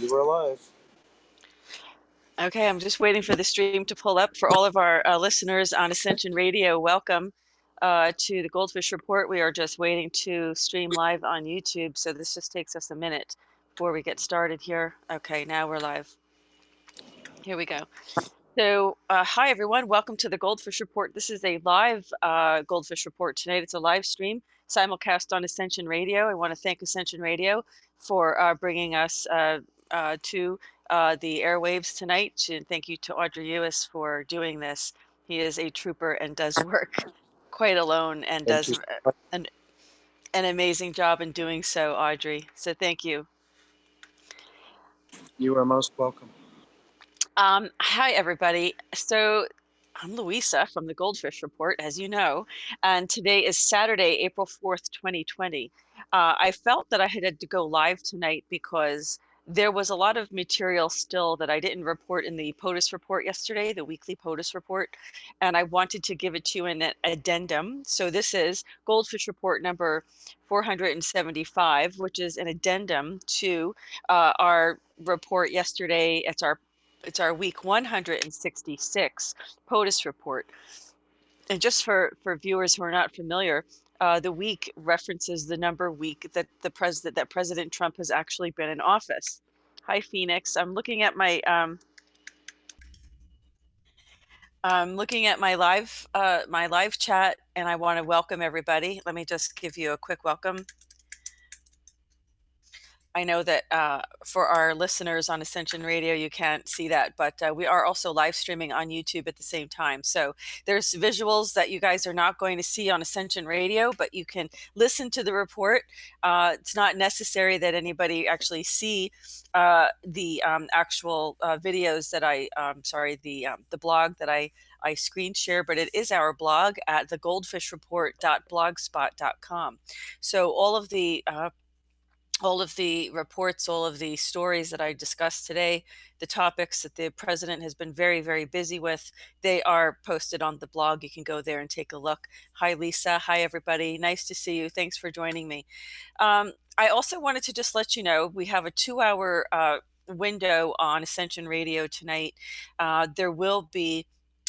You are live. Okay, I'm just waiting for the stream to pull up. For all of our listeners on Ascension Radio, welcome to the GoldFish Report. We are just waiting to stream live on YouTube, so this just takes us a minute before we get started here. Okay, now we're live. Here we go. So, hi everyone, welcome to the GoldFish Report. This is a live GoldFish Report tonight. It's a live stream, simulcast on Ascension Radio. I want to thank Ascension Radio for bringing us to the airwaves tonight. And thank you to Audrey U.S for doing this. He is a trooper and does work quite alone and Thank does you so much. an amazing job in doing so, Audrey. So thank you. You are most welcome. Hi, everybody. So I'm Louisa from the GoldFish Report, as you know, and today is Saturday, April 4th, 2020. I felt that I had to go live tonight because there was a lot of material still that I didn't report in the POTUS report yesterday, the weekly POTUS report, and I wanted to give it to you in an addendum. So this is GoldFish Report number 475, which is an addendum to our report yesterday. It's our week 166 POTUS report. And just for viewers who are not familiar, the week references the number week that President Trump has actually been in office. Hi, Phoenix. I'm looking at my live chat, and I want to welcome everybody. Let me just give you a quick welcome. I know that for our listeners on Ascension Radio, you can't see that, but we are also live streaming on YouTube at the same time. So there's visuals that you guys are not going to see on Ascension Radio, but you can listen to the report. It's not necessary that anybody actually see the actual videos that the blog that I screen share, but it is our blog at thegoldfishreport.blogspot.com. So all of the reports, all of the stories that I discussed today, the topics that the president has been very, very busy with, they are posted on the blog. You can go there and take a look. Hi, Lisa. Hi, everybody. Nice to see you. Thanks for joining me. I also wanted to just let you know we have a 2-hour window on Ascension Radio tonight. There will be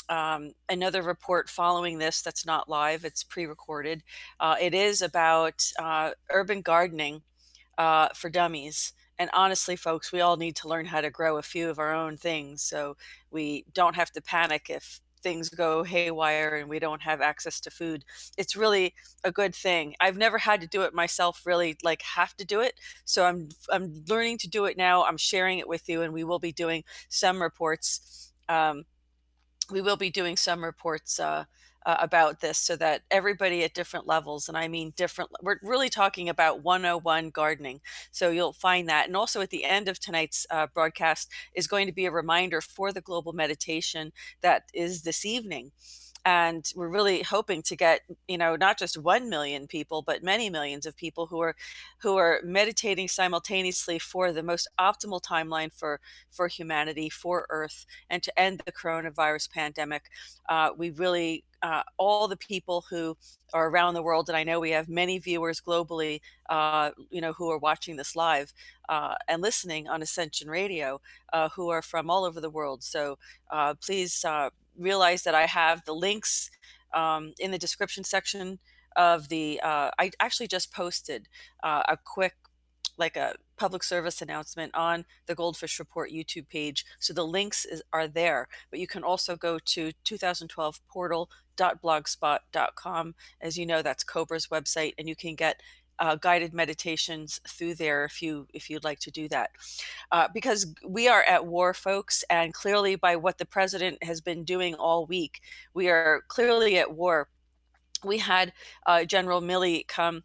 another report following this that's not live. It's pre-recorded. It is about urban gardening for dummies. And honestly, folks, we all need to learn how to grow a few of our own things so we don't have to panic if things go haywire and we don't have access to food. It's really a good thing. I've never had to do it myself, really like have to do it. So I'm learning to do it now. I'm sharing it with you, and we will be doing some reports. About this so that everybody at different levels, and I mean different, we're really talking about 101 gardening. So you'll find that. And also at the end of tonight's broadcast is going to be a reminder for the global meditation that is this evening. And we're really hoping to get, not just 1 million people, but many millions of people who are meditating simultaneously for the most optimal timeline for humanity, for Earth, and to end the coronavirus pandemic. We really, all the people who are around the world, and I know we have many viewers globally, who are watching this live and listening on Ascension Radio, who are from all over the world. So please realize that I have the links in the description section of I actually just posted a quick, like a public service announcement on the GoldFish Report YouTube page. So the links are there, but you can also go to 2012portal.blogspot.com. As you know, that's Cobra's website, and you can get guided meditations through there if you'd like to do that. Because we are at war, folks, and clearly by what the president has been doing all week, we are clearly at war. We had General Milley come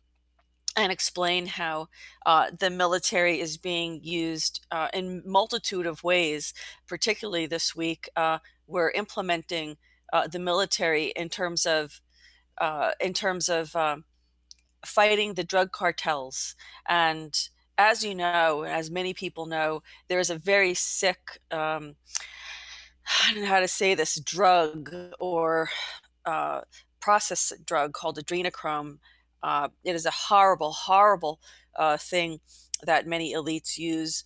and explain how the military is being used in multitude of ways. Particularly this week, we're implementing the military in terms of fighting the drug cartels. And as you know, as many people know, there is a very sick, I don't know how to say this, drug or processed drug called adrenochrome. It is a horrible, horrible thing that many elites use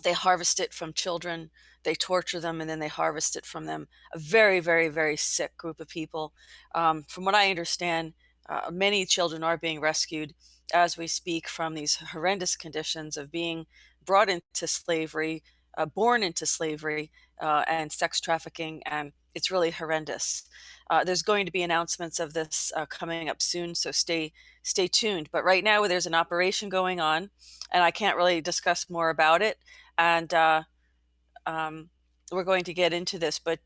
They harvest it from children, they torture them, and then they harvest it from them. A very, very, very sick group of people. From what I understand, many children are being rescued as we speak from these horrendous conditions of being brought into slavery, born into slavery, and sex trafficking, and it's really horrendous. There's going to be announcements of this coming up soon, so stay tuned. But right now, there's an operation going on, and I can't really discuss more about it. And um, we're going to get into this, but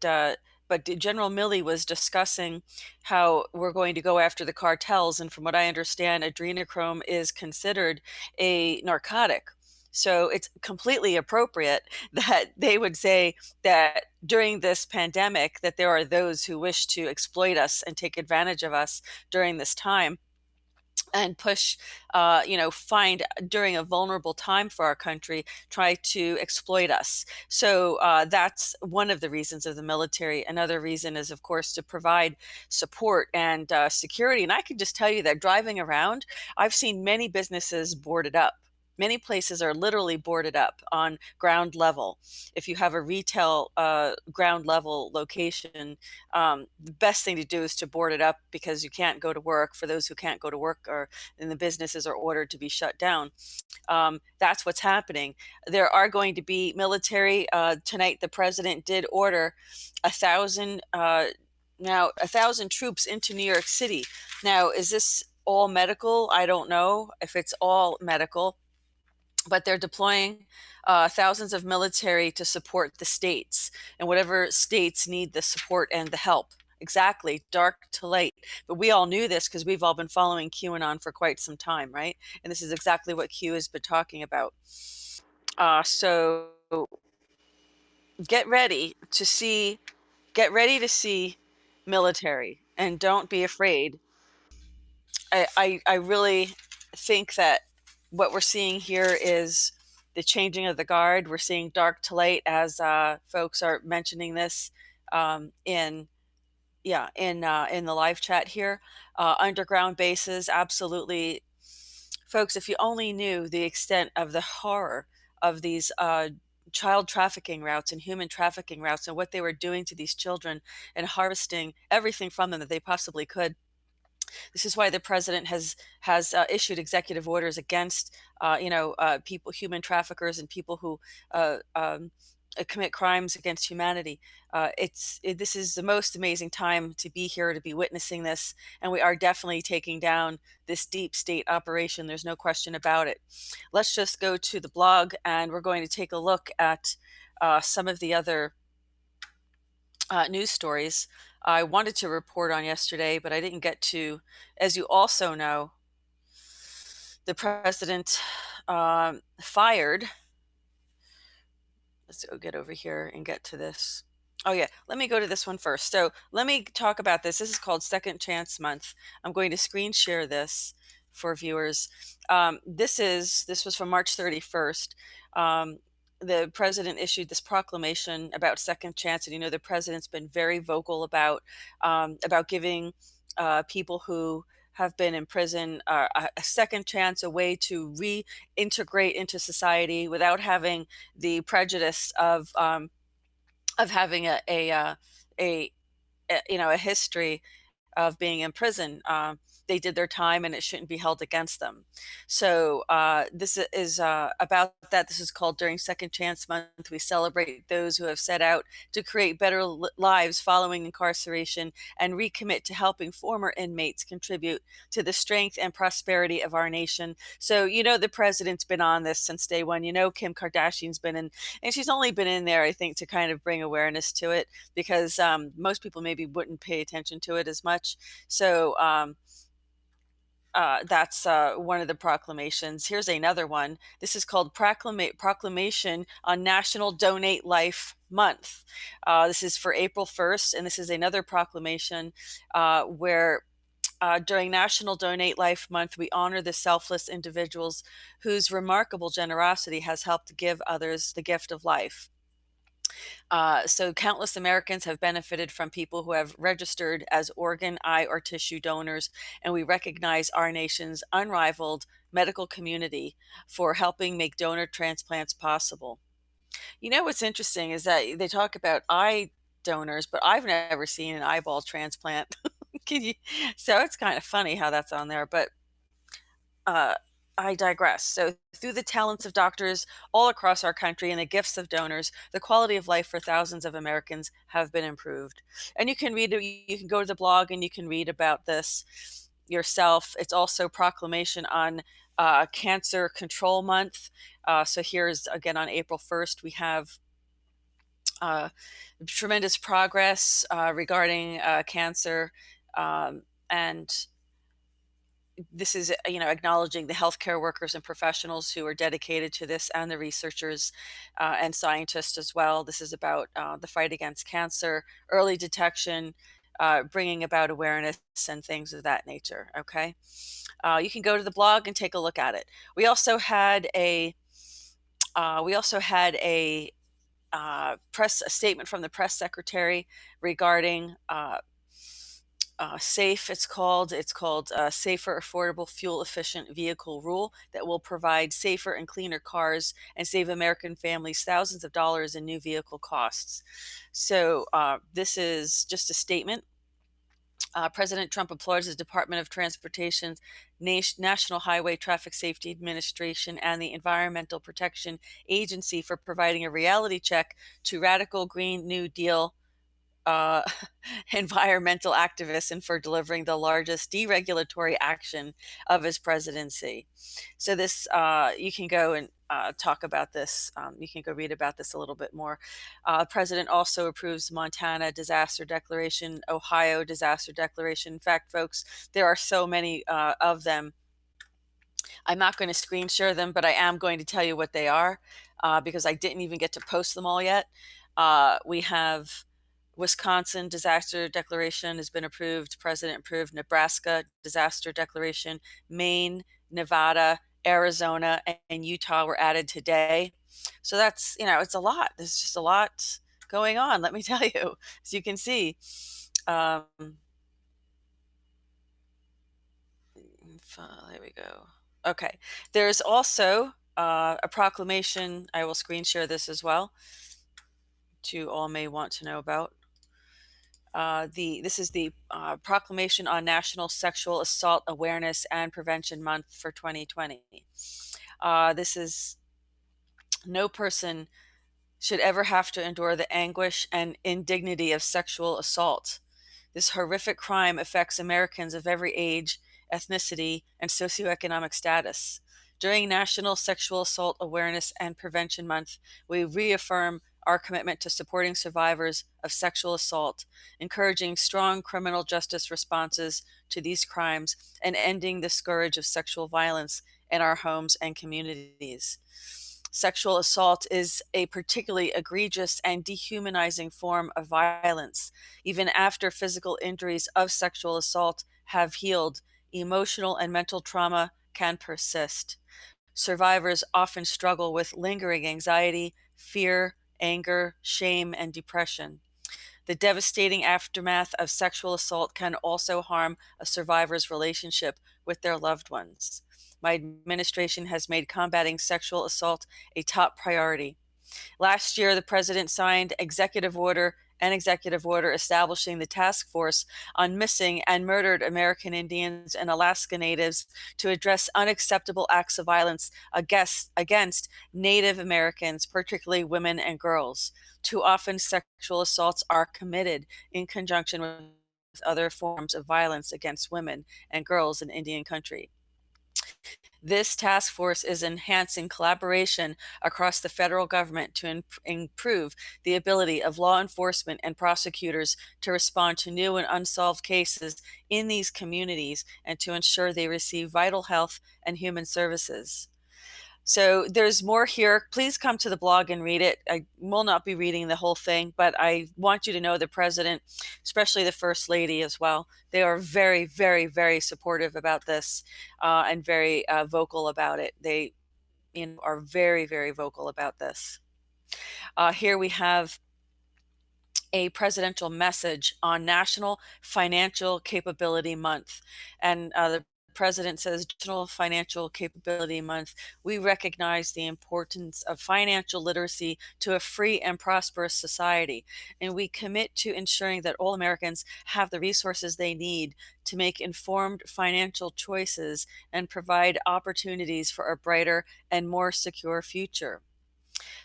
General Milley was discussing how we're going to go after the cartels, and from what I understand, adrenochrome is considered a narcotic. So it's completely appropriate that they would say that during this pandemic that there are those who wish to exploit us and take advantage of us during this time and push, find during a vulnerable time for our country, try to exploit us. So that's one of the reasons of the military. Another reason is, of course, to provide support and security. And I can just tell you that driving around, I've seen many businesses boarded up. Many places are literally boarded up on ground level. If you have a retail ground level location, the best thing to do is to board it up because you can't go to work. For those who can't go to work, or and the businesses are ordered to be shut down. That's what's happening. There are going to be military. Tonight, the president did order 1,000. Now, 1,000 troops into New York City. Now, is this all medical? I don't know if it's all medical, but they're deploying thousands of military to support the states, and whatever states need the support and the help. Exactly, dark to light. But we all knew this because we've all been following QAnon for quite some time, right? And this is exactly what Q has been talking about. So get ready to see, get ready to see military, and don't be afraid. I really think that what we're seeing here is the changing of the guard. We're seeing dark to light as folks are mentioning this in in the live chat here. Underground bases, absolutely, folks. If you only knew the extent of the horror of these child trafficking routes and human trafficking routes, and what they were doing to these children and harvesting everything from them that they possibly could. This is why the president has issued executive orders against, people, human traffickers, and people who commit crimes against humanity. This is the most amazing time to be here, to be witnessing this, and we are definitely taking down this deep state operation. There's no question about it. Let's just go to the blog, and we're going to take a look at some of the other news stories I wanted to report on yesterday, but I didn't get to. As you also know, the president fired. Let's go get over here and get to this. Oh yeah, let me go to this one first. So let me talk about this. This is called Second Chance Month. I'm going to screen share this for viewers. This was from March 31st. The president issued this proclamation about second chance, and the president's been very vocal about giving people who have been in prison a second chance, a way to reintegrate into society without having the prejudice of having a history of being in prison. They did their time, and it shouldn't be held against them. So this is about that. This is called During Second Chance Month. We celebrate those who have set out to create better lives following incarceration and recommit to helping former inmates contribute to the strength and prosperity of our nation. So, the president's been on this since day one. Kim Kardashian's been in, and she's only been in there, I think, to kind of bring awareness to it, because most people maybe wouldn't pay attention to it as much. So that's one of the proclamations. Here's another one. This is called Proclamation on National Donate Life Month. This is for April 1st, and this is another proclamation where during National Donate Life Month, we honor the selfless individuals whose remarkable generosity has helped give others the gift of life. So countless Americans have benefited from people who have registered as organ, eye, or tissue donors, and we recognize our nation's unrivaled medical community for helping make donor transplants possible. You know what's interesting is that they talk about eye donors, but I've never seen an eyeball transplant. Can you so it's kind of funny how that's on there, but uh, I digress. So, through the talents of doctors all across our country and the gifts of donors, the quality of life for thousands of Americans have been improved. And you can read it, you can go to the blog and you can read about this yourself. It's also proclamation on Cancer Control Month. So, here's again on April 1st, we have uh, tremendous progress regarding cancer. And this is, acknowledging the healthcare workers and professionals who are dedicated to this, and the researchers and scientists as well. This is about the fight against cancer, early detection, bringing about awareness, and things of that nature. Okay, you can go to the blog and take a look at it. We also had a a statement from the press secretary regarding SAFE. It's called Safer, Affordable, Fuel Efficient Vehicle Rule, that will provide safer and cleaner cars and save American families thousands of dollars in new vehicle costs. So this is just a statement. President Trump applauds the Department of Transportation's National Highway Traffic Safety Administration and the Environmental Protection Agency for providing a reality check to radical Green New Deal uh, environmental activists, and for delivering the largest deregulatory action of his presidency. So this, you can go and talk about this. You can go read about this a little bit more. President also approves Montana disaster declaration, Ohio disaster declaration. In fact, folks, there are so many of them. I'm not going to screen share them, but I am going to tell you what they are because I didn't even get to post them all yet. We have Wisconsin disaster declaration has been approved, president approved. Nebraska disaster declaration, Maine, Nevada, Arizona, and Utah were added today. So that's, it's a lot. There's just a lot going on, let me tell you. As you can see, there we go. Okay. There's also a proclamation. I will screen share this as well, to all may want to know about. This is the proclamation on National Sexual Assault Awareness and Prevention Month for 2020. This is, no person should ever have to endure the anguish and indignity of sexual assault. This horrific crime affects Americans of every age, ethnicity, and socioeconomic status. During National Sexual Assault Awareness and Prevention Month, we reaffirm our commitment to supporting survivors of sexual assault, encouraging strong criminal justice responses to these crimes, and ending the scourge of sexual violence in our homes and communities. Sexual assault is a particularly egregious and dehumanizing form of violence. Even after physical injuries of sexual assault have healed, emotional and mental trauma can persist. Survivors often struggle with lingering anxiety, fear, anger, shame, and depression. The devastating aftermath of sexual assault can also harm a survivor's relationship with their loved ones. My administration has made combating sexual assault a top priority. Last year, the president signed an executive order establishing the task force on missing and murdered American Indians and Alaska Natives to address unacceptable acts of violence against Native Americans, particularly women and girls. Too often, sexual assaults are committed in conjunction with other forms of violence against women and girls in Indian country. This task force is enhancing collaboration across the federal government to improve the ability of law enforcement and prosecutors to respond to new and unsolved cases in these communities, and to ensure they receive vital health and human services. So there's more here. Please come to the blog and read it. I will not be reading the whole thing, but I want you to know the president, especially the first lady as well, they are very, very, very supportive about this and very vocal about it. They are very, very vocal about this. Here we have a presidential message on National Financial Capability Month. And the president says National Financial Capability Month, we recognize the importance of financial literacy to a free and prosperous society. And we commit to ensuring that all Americans have the resources they need to make informed financial choices and provide opportunities for a brighter and more secure future.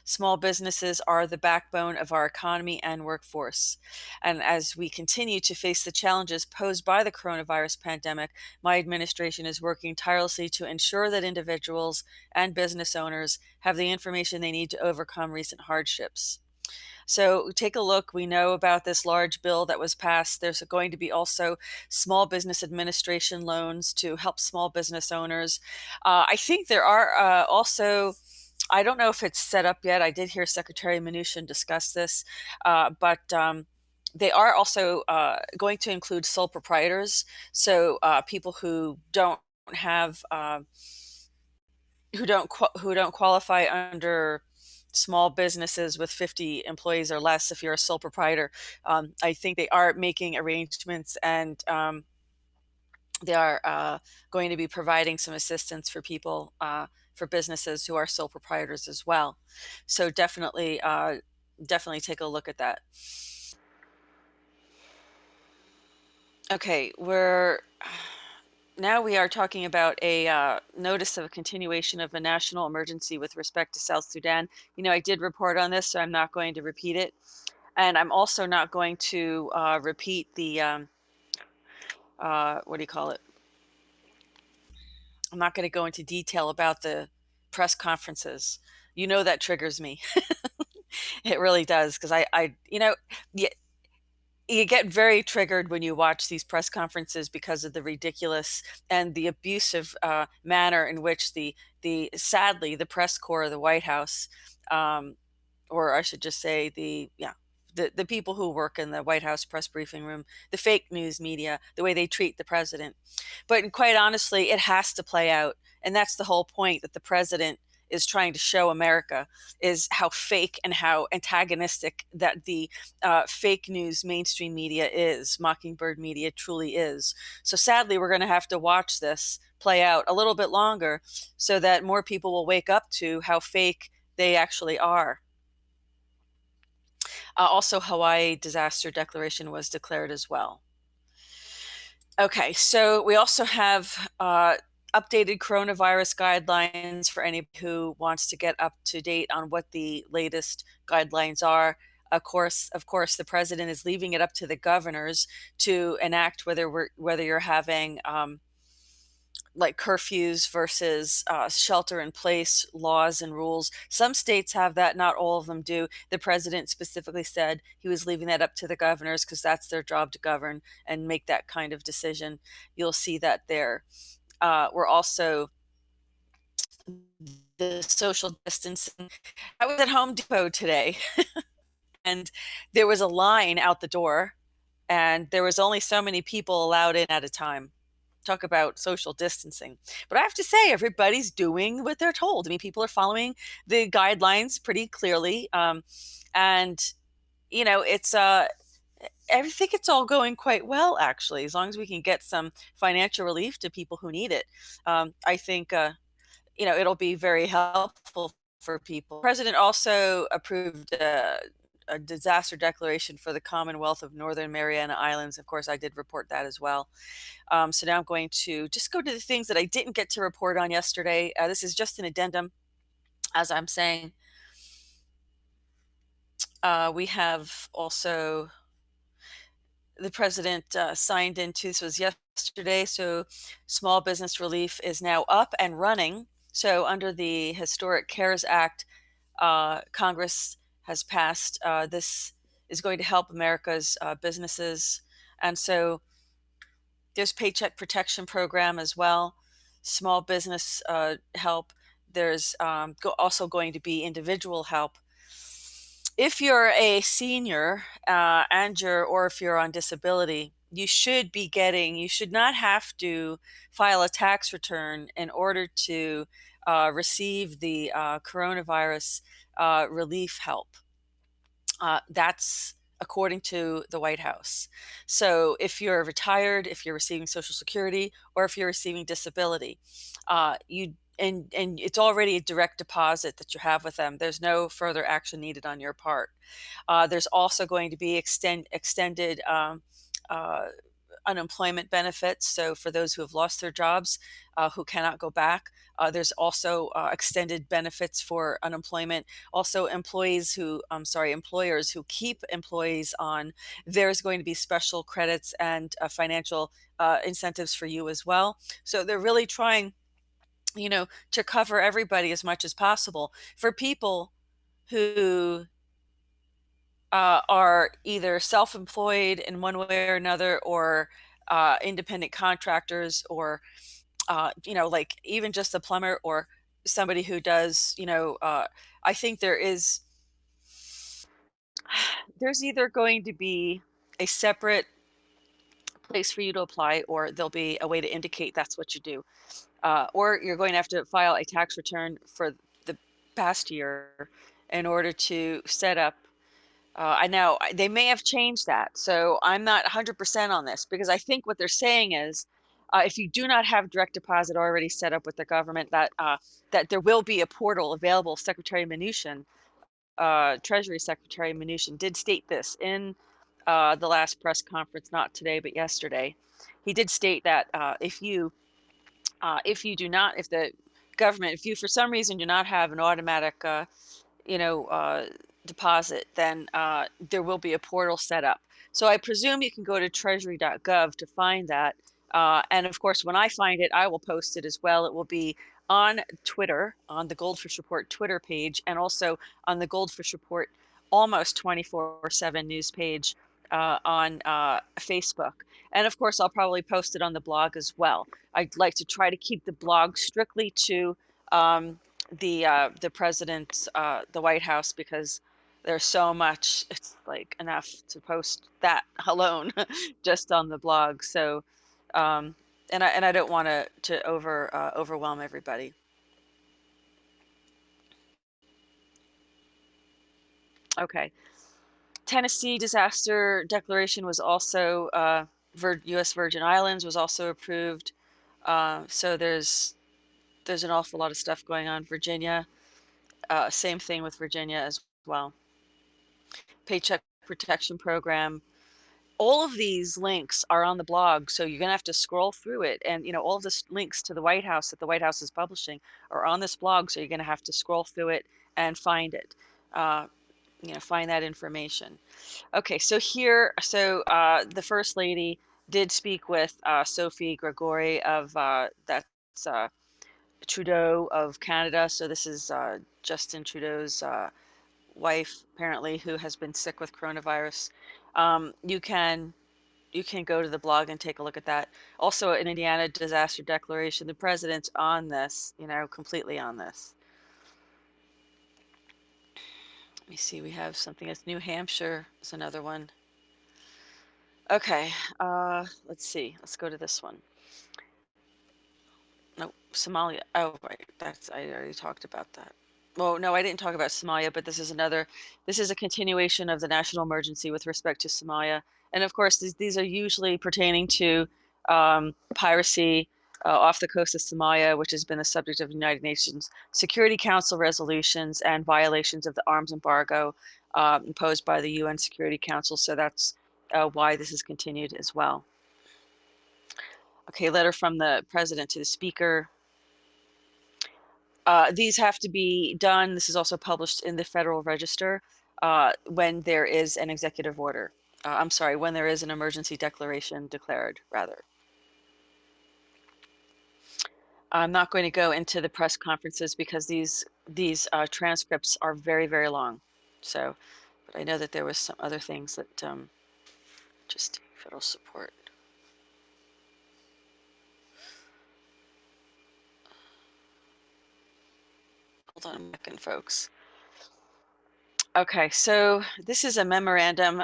Small businesses are the backbone of our economy and workforce. And as we continue to face the challenges posed by the coronavirus pandemic, my administration is working tirelessly to ensure that individuals and business owners have the information they need to overcome recent hardships. So take a look. We know about this large bill that was passed. There's going to be also small business administration loans to help small business owners. I think there are also, I don't know if it's set up yet. I did hear Secretary Mnuchin discuss this, but they are also going to include sole proprietors. So people who don't have who don't qualify under small businesses with 50 employees or less. If you're a sole proprietor, I think they are making arrangements, and they are going to be providing some assistance for people, for businesses who are sole proprietors as well. So definitely take a look at that. Okay, now we are talking about a notice of a continuation of a national emergency with respect to South Sudan. I did report on this, so I'm not going to repeat it. And I'm also not going to repeat the, what do you call it? I'm not going to go into detail about the press conferences. That triggers me. It really does, because yeah, you get very triggered when you watch these press conferences because of the ridiculous and the abusive manner in which sadly the press corps of the White House, or I should just say the people who work in the White House press briefing room, the fake news media, the way they treat the president. But quite honestly, it has to play out. And that's the whole point, that the president is trying to show America, is how fake and how antagonistic that the fake news mainstream media is, Mockingbird media truly is. So sadly, we're going to have to watch this play out a little bit longer so that more people will wake up to how fake they actually are. Also, Hawaii disaster declaration was declared as well. Okay, so we also have updated coronavirus guidelines for anybody who wants to get up to date on what the latest guidelines are. Of course, the president is leaving it up to the governors to enact whether you're having like curfews versus shelter in place laws and rules. Some states have that, not all of them do. The president specifically said he was leaving that up to the governors because that's their job to govern and make that kind of decision. You'll see that there. We're also the social distancing. I was at Home Depot today and there was a line out the door, and there was only so many people allowed in at a time. Talk about social distancing. But I have to say, everybody's doing what they're told. I mean, people are following the guidelines pretty clearly. And, it's, I think it's all going quite well, actually, as long as we can get some financial relief to people who need it. I think, it'll be very helpful for people. The president also approved a disaster declaration for the Commonwealth of Northern Mariana Islands. Of course, I did report that as well. So now I'm going to just go to the things that I didn't get to report on yesterday. This is just an addendum, as I'm saying. We have also the president signed into, this was yesterday, so small business relief is now up and running. So under the Historic CARES Act, Congress has passed, this is going to help America's businesses. And so there's Paycheck Protection Program as well, small business help. There's also going to be individual help. If you're a senior or if you're on disability, you should not have to file a tax return in order to receive the coronavirus relief help. That's according to the White House. So if you're retired, if you're receiving Social Security, or if you're receiving disability, you and it's already a direct deposit that you have with them. There's no further action needed on your part. There's also going to be extended uh, unemployment benefits. So for those who have lost their jobs, who cannot go back, there's also extended benefits for unemployment. Also, employers who keep employees on, there's going to be special credits and financial incentives for you as well. So they're really trying, to cover everybody as much as possible. For people who are either self-employed in one way or another, or independent contractors, or like even just a plumber, or somebody who does, I think there's either going to be a separate place for you to apply, or there'll be a way to indicate that's what you do, or you're going to have to file a tax return for the past year in order to set up. I know they may have changed that, so I'm not 100% on this, because I think what they're saying is, if you do not have direct deposit already set up with the government, that there will be a portal available. Secretary Mnuchin, Treasury Secretary Mnuchin, did state this in the last press conference, not today but yesterday. He did state that if you do not, if the government, if you for some reason do not have an automatic you know, uh, deposit, then there will be a portal set up. So I presume you can go to treasury.gov to find that. And of course, when I find it, I will post it as well. It will be on Twitter, on the GoldFish Report Twitter page, and also on the GoldFish Report almost 24/7 news page on Facebook. And of course, I'll probably post it on the blog as well. I'd like to try to keep the blog strictly to the president's, the White House, because there's so much. It's like enough to post that alone just on the blog. So and I don't want to overwhelm everybody. Okay. Tennessee disaster declaration was also U.S. Virgin Islands was also approved. So there's an awful lot of stuff going on. Virginia, same thing with Virginia as well. Paycheck protection program. All of these links are on the blog, so you're gonna have to scroll through it. And all of the links to the White House that the White House is publishing are on this blog, so you're gonna have to scroll through it and find it. Uh, find that information. Okay, so the First Lady did speak with Sophie Gregory of that's Trudeau of Canada. So this is Justin Trudeau's wife, apparently, who has been sick with coronavirus. You can go to the blog and take a look at that. Also, an Indiana disaster declaration. The president's on this, completely on this. Let me see. We have something that's New Hampshire is another one. Okay, let's see. Let's go to this one. No, Somalia. Oh, right. I already talked about that. Well, no, I didn't talk about Somalia, but this is a continuation of the national emergency with respect to Somalia. And of course, these are usually pertaining to piracy off the coast of Somalia, which has been the subject of United Nations Security Council resolutions, and violations of the arms embargo imposed by the UN Security Council. So that's why this is continued as well. Okay, letter from the president to the speaker. These have to be done. This is also published in the Federal Register when there is an executive order. I'm sorry, when there is an emergency declaration declared, rather. I'm not going to go into the press conferences, because these transcripts are very, very long. So, but I know that there was some other things that just federal support. Hold on a second, folks. Okay, so this is a memorandum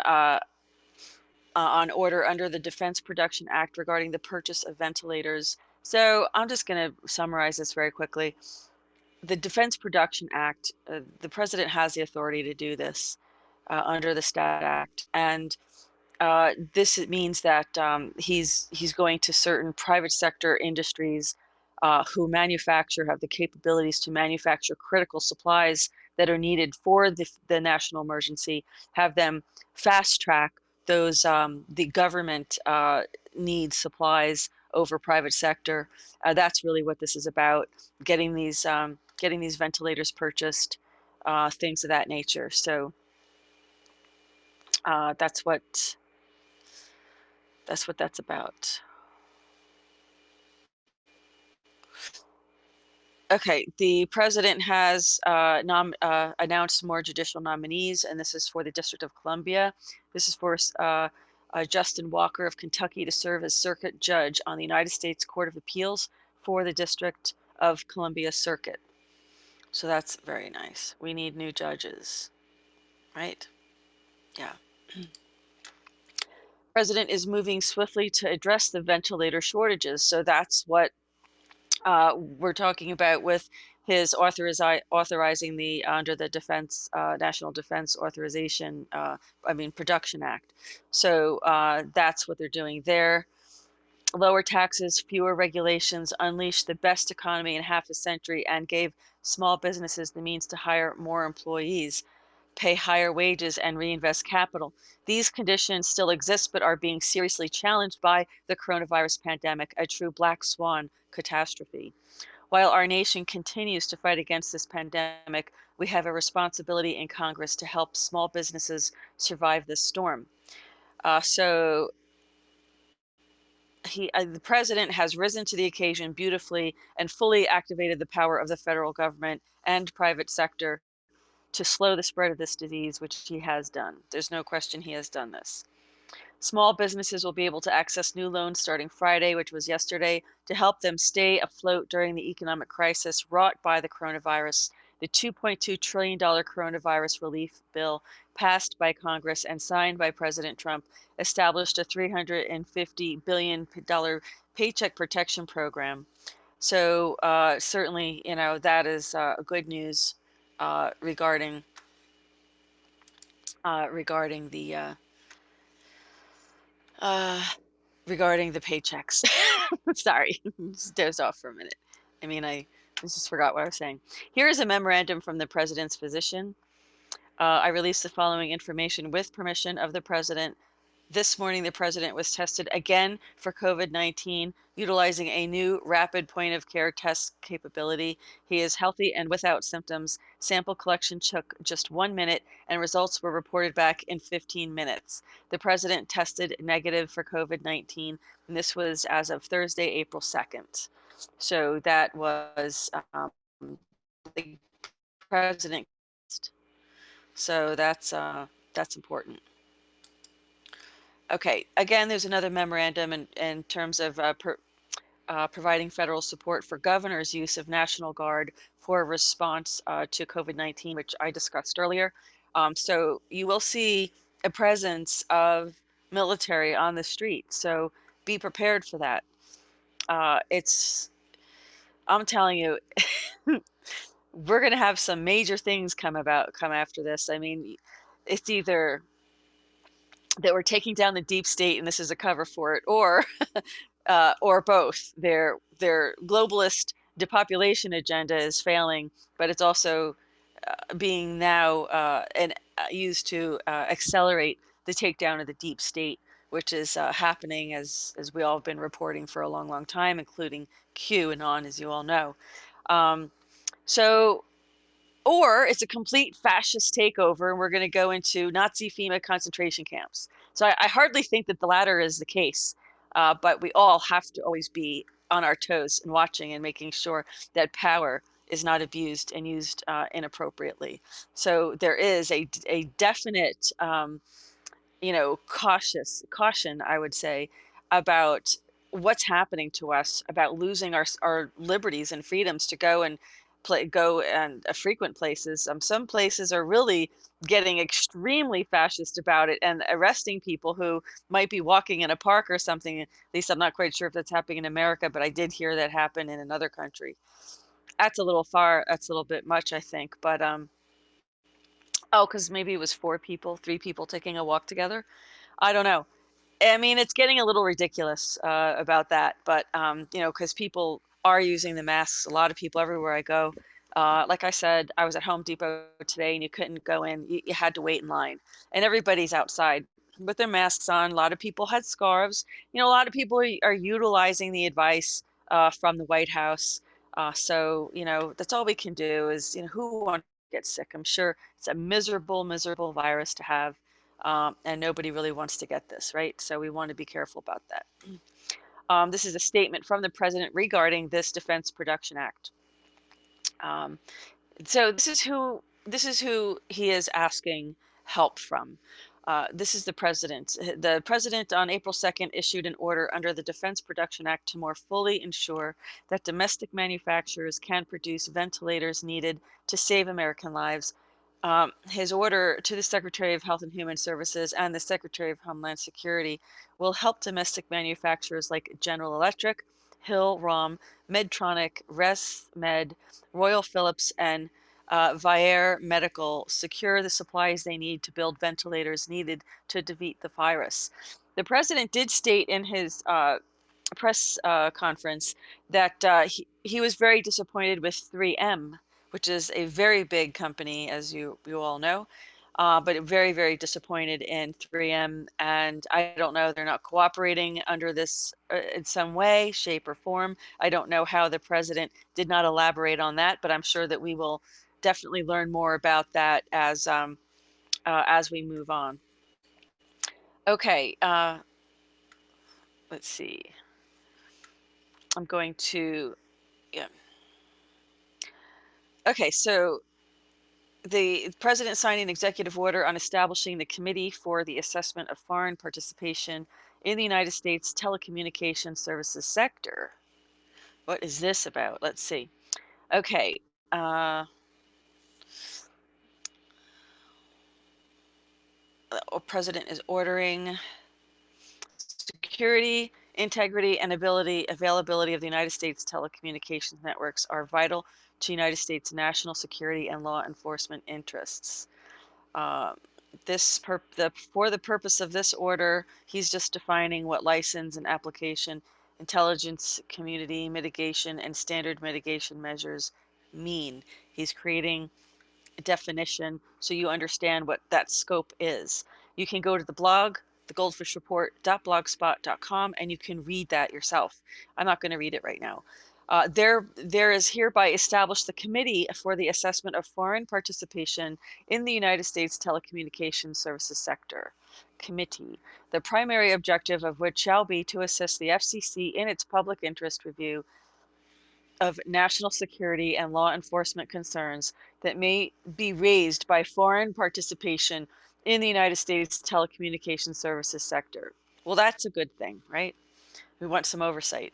on order under the Defense Production Act regarding the purchase of ventilators. So I'm just going to summarize this very quickly. The Defense Production Act, the president has the authority to do this. under the STAT Act. And this means that he's going to certain private sector industries who have the capabilities to manufacture critical supplies that are needed for the national emergency, have them fast track those the government needs supplies over private sector. That's really what this is about, getting these ventilators purchased, things of that nature. So that's what that's about. Okay, the president has announced more judicial nominees, and this is for the District of Columbia. This is for Justin Walker of Kentucky to serve as circuit judge on the United States Court of Appeals for the District of Columbia Circuit. So that's very nice. We need new judges, right? Yeah. President is moving swiftly to address the ventilator shortages. So that's what we're talking about with his authorizing the under the Defense National Defense Authorization, Production Act. So that's what they're doing there. Lower taxes, fewer regulations, unleashed the best economy in half a century, and gave small businesses the means to hire more employees, pay higher wages, and reinvest capital. These conditions still exist, but are being seriously challenged by the coronavirus pandemic, a true black swan catastrophe. While our nation continues to fight against this pandemic, we have a responsibility in Congress to help small businesses survive this storm. So the president has risen to the occasion beautifully and fully activated the power of the federal government and private sector to slow the spread of this disease, which he has done. There's no question he has done this. Small businesses will be able to access new loans starting Friday, which was yesterday, to help them stay afloat during the economic crisis wrought by the coronavirus. The $2.2 trillion coronavirus relief bill passed by Congress and signed by President Trump established a $350 billion paycheck protection program. So certainly, that is good news regarding the uh, regarding the paychecks. Sorry, just dozed off for a minute. I just forgot what I was saying. Here is a memorandum from the president's physician. I released the following information with permission of the president. This morning, the president was tested again for COVID-19, utilizing a new rapid point of care test capability. He is healthy and without symptoms. Sample collection took just 1 minute, and results were reported back in 15 minutes. The president tested negative for COVID-19, and this was as of Thursday, April 2nd. So that was the president. So that's important. Okay, again, there's another memorandum in terms of providing federal support for governors' use of National Guard for response to COVID-19, which I discussed earlier. So you will see a presence of military on the street. So be prepared for that. I'm telling you, we're going to have some major things come after this. It's either that we're taking down the deep state and this is a cover for it, or both. Their globalist depopulation agenda is failing, but it's also being now used to accelerate the takedown of the deep state, which is happening as we all have been reporting for a long time, including QAnon, as you all know. So or it's a complete fascist takeover and we're going to go into Nazi FEMA concentration camps. So I hardly think that the latter is the case, but we all have to always be on our toes and watching and making sure that power is not abused and used inappropriately. So there is a definite caution, I would say, about what's happening to us, about losing our liberties and freedoms to go and frequent places. Some places are really getting extremely fascist about it and arresting people who might be walking in a park or something. At least I'm not quite sure if that's happening in America, but I did hear that happen in another country. That's a little far. That's a little bit much, I think. But Oh, because maybe it was 4 people, 3 people taking a walk together? I don't know. I mean, it's getting a little ridiculous about that, but you know, because people are using the masks. A lot of people everywhere I go. Like I said, I was at Home Depot today, and you couldn't go in. You had to wait in line, and everybody's outside with their masks on. A lot of people had scarves. You know, a lot of people are utilizing the advice from the White House. So you know, that's all we can do is, you know, who wants to get sick? I'm sure it's a miserable, miserable virus to have, and nobody really wants to get this, right? So we want to be careful about that. This is a statement from the president regarding this Defense Production Act. Um, so this is who he is asking help from. This is the president. The president on April 2nd issued an order under the Defense Production Act to more fully ensure that domestic manufacturers can produce ventilators needed to save American lives. His order to the Secretary of Health and Human Services and the Secretary of Homeland Security will help domestic manufacturers like General Electric, Hill-Rom, Medtronic, ResMed, Royal Philips, and Vyaire Medical secure the supplies they need to build ventilators needed to defeat the virus. The president did state in his press conference that he was very disappointed with 3M, which is a very big company, as you all know, but very, very disappointed in 3M. And I don't know, they're not cooperating under this in some way, shape, or form. I don't know how the president did not elaborate on that, but I'm sure that we will definitely learn more about that as we move on. Okay, let's see. I'm going to, yeah. Okay, so the president signed an executive order on establishing the Committee for the Assessment of Foreign Participation in the United States Telecommunications Services Sector. What is this about? Let's see. Okay. Uh, President is ordering security, integrity, and availability of the United States telecommunications networks are vital to United States national security and law enforcement interests. Uh, for the purpose of this order, he's just defining what license and application, intelligence, community mitigation, and standard mitigation measures mean. He's creating definition so you understand what that scope is. You can go to the blog, thegoldfishreport.blogspot.com, and you can read that yourself. I'm not going to read it right now. There is hereby established the Committee for the Assessment of Foreign Participation in the United States Telecommunications Services Sector. Committee, the primary objective of which shall be to assist the FCC in its public interest review of national security and law enforcement concerns that may be raised by foreign participation in the United States telecommunications services sector. Well, that's a good thing, right? We want some oversight.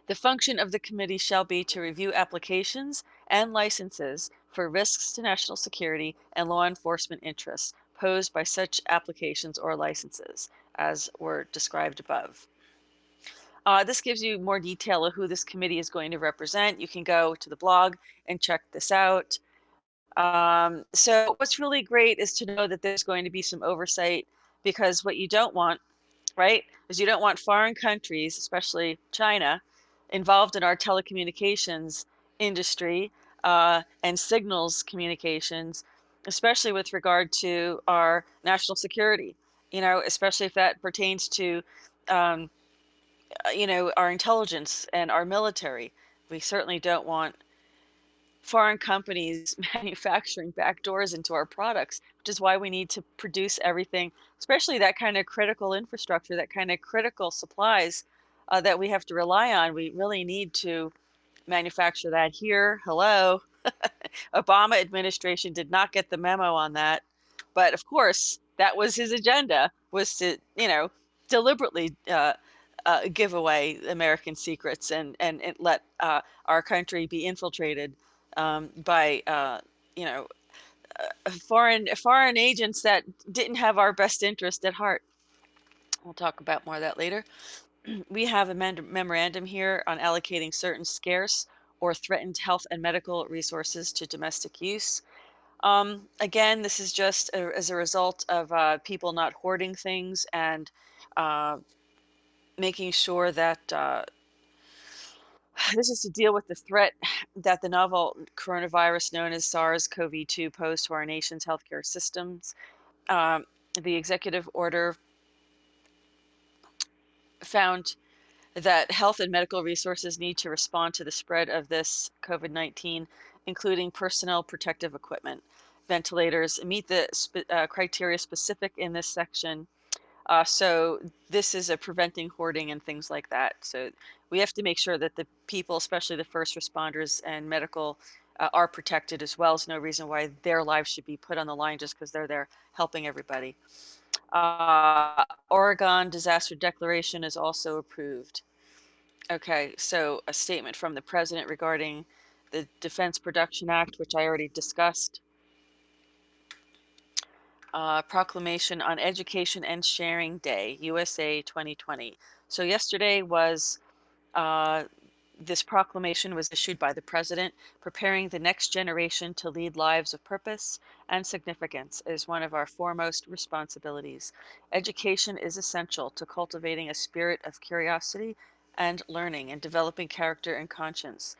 The function of the committee shall be to review applications and licenses for risks to national security and law enforcement interests posed by such applications or licenses, as were described above. This gives you more detail of who this committee is going to represent. You can go to the blog and check this out. So what's really great is to know that there's going to be some oversight, because what you don't want, right, is you don't want foreign countries, especially China, involved in our telecommunications industry and signals communications, especially with regard to our national security, you know, especially if that pertains to um, you know, our intelligence and our military. We certainly don't want foreign companies manufacturing backdoors into our products, which is why we need to produce everything, especially that kind of critical infrastructure, that kind of critical supplies that we have to rely on. We really need to manufacture that here. Hello. Obama administration did not get the memo on that. But of course, that was his agenda, was to, you know, deliberately give away American secrets and let our country be infiltrated by, you know, foreign agents that didn't have our best interest at heart. We'll talk about more of that later. We have a memorandum here on allocating certain scarce or threatened health and medical resources to domestic use. Again, this is just as a result of people not hoarding things and making sure that this is to deal with the threat that the novel coronavirus known as SARS-CoV-2 posed to our nation's healthcare systems. Um, the executive order found that health and medical resources need to respond to the spread of this COVID-19, including personal protective equipment. Ventilators meet the criteria specific in this section. So this is a preventing hoarding and things like that. So we have to make sure that the people, especially the first responders and medical, are protected as well. There's no reason why their lives should be put on the line just because they're there helping everybody. Oregon disaster declaration is also approved. Okay, so a statement from the president regarding the Defense Production Act, which I already discussed. Proclamation on Education and Sharing Day, USA 2020. So yesterday was, this proclamation was issued by the president. Preparing the next generation to lead lives of purpose and significance is one of our foremost responsibilities. Education is essential to cultivating a spirit of curiosity and learning and developing character and conscience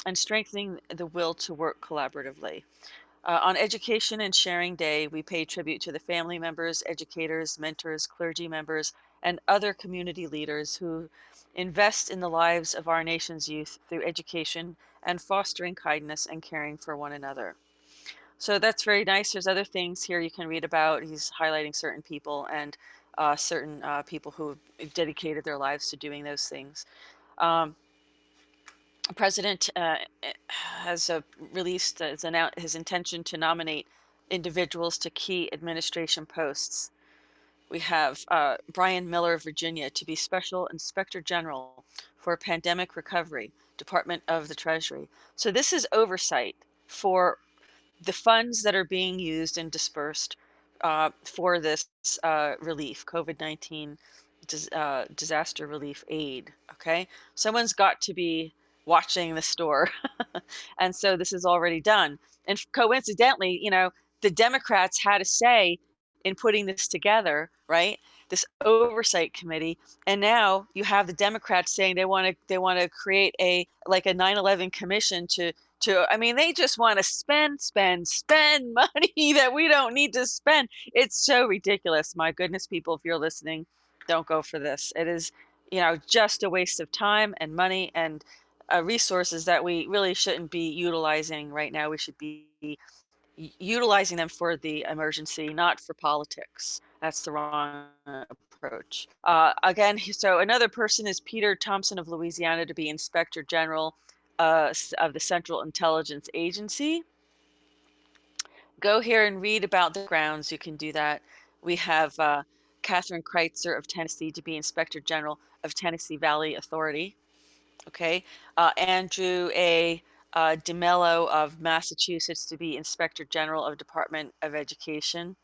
and strengthening the will to work collaboratively. On Education and Sharing Day, we pay tribute to the family members, educators, mentors, clergy members, and other community leaders who invest in the lives of our nation's youth through education and fostering kindness and caring for one another. So that's very nice. There's other things here you can read about. He's highlighting certain people and certain people who have dedicated their lives to doing those things. Um, President has released his intention to nominate individuals to key administration posts. We have Brian Miller of Virginia to be Special Inspector General for Pandemic Recovery, Department of the Treasury. So this is oversight for the funds that are being used and dispersed for this relief, COVID-19 disaster relief aid. Okay, someone's got to be watching the store, and so this is already done. And coincidentally, the Democrats had a say in putting this together, right? This oversight committee, and now you have the Democrats saying they want to create a 9/11 commission I mean, they just want to spend money that we don't need to spend. It's so ridiculous. My goodness, people, if you're listening, don't go for this. It is, just a waste of time and money and resources that we really shouldn't be utilizing right now. We should be utilizing them for the emergency, not for politics. That's the wrong approach. Again, so another person is Peter Thompson of Louisiana to be Inspector General of the Central Intelligence Agency. Go here and read about the grounds. You can do that. We have Catherine Kreitzer of Tennessee to be Inspector General of Tennessee Valley Authority. Okay, Andrew A. DeMello of Massachusetts to be Inspector General of Department of Education.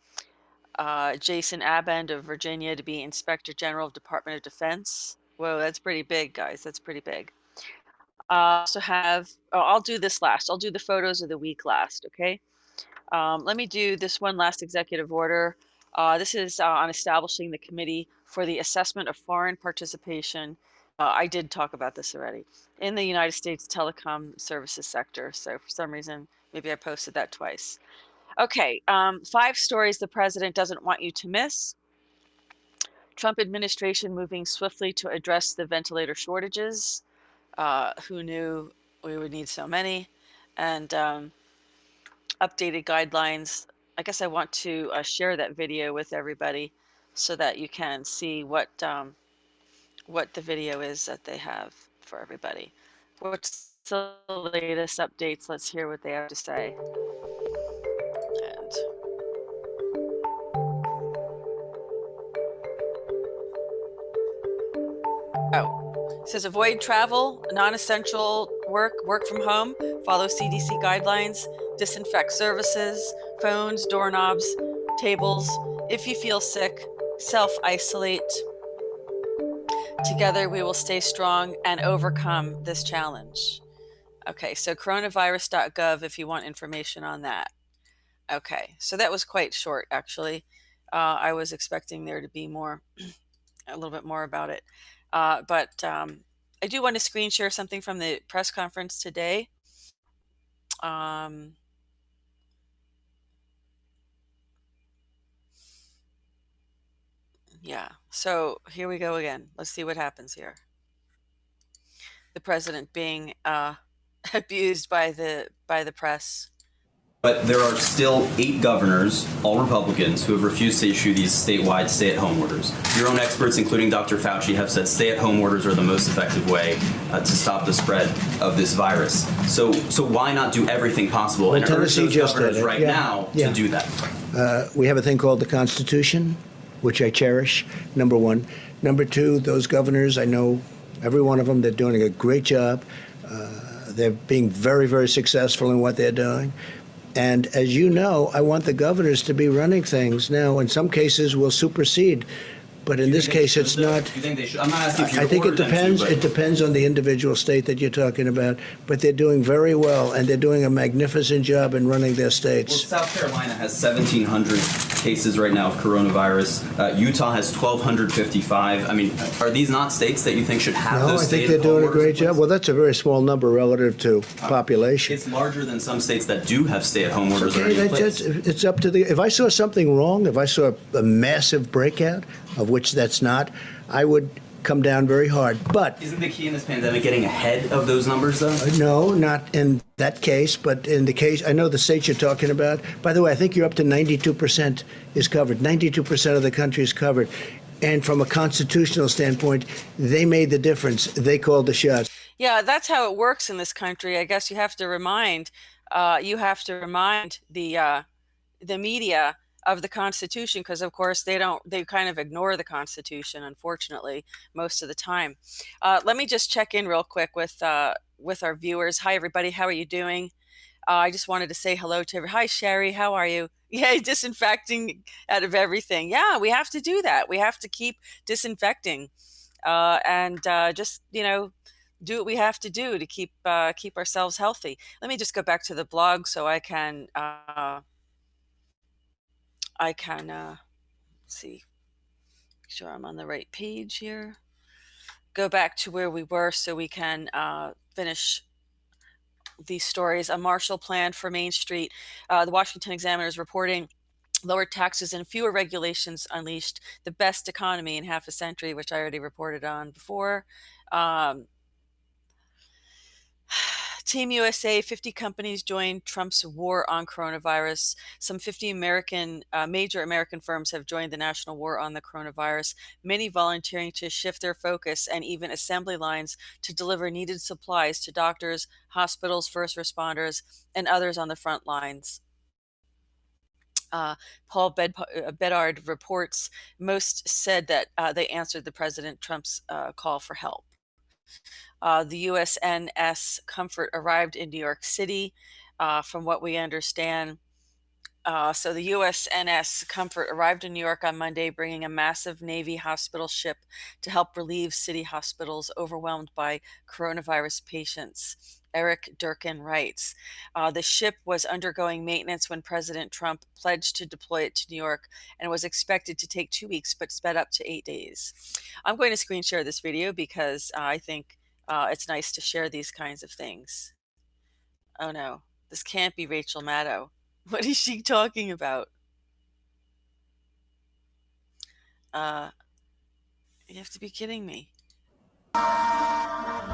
Jason Abend of Virginia to be Inspector General of Department of Defense. Whoa, that's pretty big, guys. That's pretty big. Also have, I'll do this last. I'll do the photos of the week last, okay? Let me do this one last executive order. This is on establishing the Committee for the Assessment of Foreign Participation. I did talk about this already in the United States telecom services sector. So for some reason, maybe I posted that twice. Okay, 5 stories the president doesn't want you to miss. Trump administration moving swiftly to address the ventilator shortages. Who knew we would need so many? And updated guidelines. I guess I want to share that video with everybody so that you can see what the video is that they have for everybody. What's the latest updates? Let's hear what they have to say. And it says avoid travel, non-essential work from home, follow CDC guidelines, disinfect surfaces, phones, doorknobs, tables. If you feel sick, self-isolate. Together we will stay strong and overcome this challenge. Okay, so coronavirus.gov if you want information on that. Okay, so that was quite short, actually. I was expecting there to be more, a little bit more about it. But I do want to screen share something from the press conference today. Yeah, so here we go again. Let's see what happens here. The president being abused by the press. But there are still 8 governors, all Republicans, who have refused to issue these statewide stay-at-home orders. Your own experts, including Dr. Fauci, have said stay-at-home orders are the most effective way to stop the spread of this virus. So why not do everything possible and urge those governors right now to do that? We have a thing called the Constitution, which I cherish, number one. Number two, those governors, I know every one of them, they're doing a great job. They're being very, very successful in what they're doing. And as you know, I want the governors to be running things. Now, in some cases, we'll supersede. But in this case, it's not. Do you think they should? I'm not asking for your I think it depends. It depends on the individual state that you're talking about. But they're doing very well, and they're doing a magnificent job in running their states. Well, South Carolina has 1,700 cases right now of coronavirus. Utah has 1,255. I mean, are these not states that you think should have those? No, I think they're doing a great job. Well, that's a very small number relative to population. It's larger than some states that do have stay-at-home orders already in place. It's up to the. If I saw something wrong, if I saw a massive breakout, of which that's not, I would come down very hard. But isn't the key in this pandemic getting ahead of those numbers, though? No, not in that case, but in the case, I know the states you're talking about. By the way, I think you're up to 92% is covered. 92% of the country is covered. And from a constitutional standpoint, they made the difference. They called the shots. Yeah, that's how it works in this country. I guess you have to remind the media of the Constitution, because of course they kind of ignore the Constitution, unfortunately, most of the time. Let me just check in real quick with our viewers. Hi everybody, how are you doing? I just wanted to say hello to everyone. Hi Sherry, how are you? Yeah, disinfecting out of everything. Yeah, we have to do that. We have to keep disinfecting and just, do what we have to do to keep ourselves healthy. Let me just go back to the blog so I can see, make sure I'm on the right page here. Go back to where we were so we can finish these stories. A Marshall Plan for Main Street. The Washington Examiner is reporting lower taxes and fewer regulations unleashed the best economy in half a century, which I already reported on before. Team USA, 50 companies joined Trump's war on coronavirus. Some 50 major American firms have joined the national war on the coronavirus, many volunteering to shift their focus and even assembly lines to deliver needed supplies to doctors, hospitals, first responders, and others on the front lines. Paul Bedard reports most said that they answered the President Trump's call for help. The USNS Comfort arrived in New York City, from what we understand. So the USNS Comfort arrived in New York on Monday, bringing a massive Navy hospital ship to help relieve city hospitals overwhelmed by coronavirus patients. Eric Durkin writes, the ship was undergoing maintenance when President Trump pledged to deploy it to New York and was expected to take 2 weeks, but sped up to 8 days. I'm going to screen share this video because I think it's nice to share these kinds of things. Oh no, this can't be Rachel Maddow. What is she talking about? You have to be kidding me.